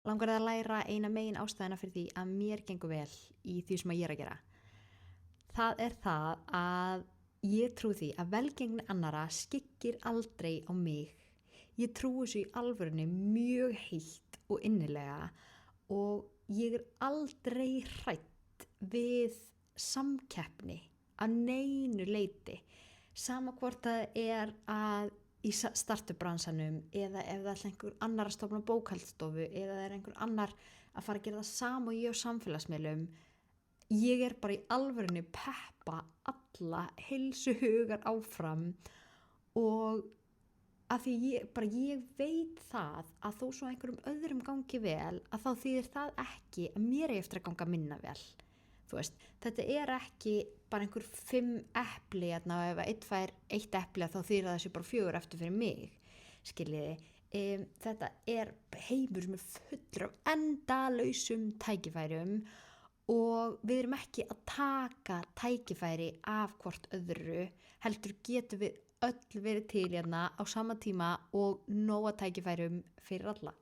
langar að læra eina megin ástæðina fyrir því að mér gengur vel í því sem ég að gera. Það það að ég trúi því að velgengni annara skyggir aldrei á mig. Ég trúi þessu í alvörunni mjög heilt og innilega og ég aldrei hrædd við samkeppni að neinu leyti. Sama hvort það að í startup-bransanum eða ef það einhver annar að stofna bókhaldsstofu eða það einhver annar að fara að gera það sama og ég á samfélagsmiðlum. Ég bara í alvörunni peppa alla heilsu hugar áfram og af því ég veit það að þó svo einhverjum öðrum gangi vel að þá þýðir það ekki að mér eftir að ganga minna vel. Þú veist, þetta ekki bara einhver 5 epli og ef einn fær 1 epli þá þýðir það þessi bara 4 eftir fyrir mig, skiljiði. Þetta heimur sem fullur af endalausum tækifærum og við erum ekki að taka tækifæri af hvort öðru, heldur getum við öll verið til hérna á sama tíma og nóga tækifærum fyrir alla.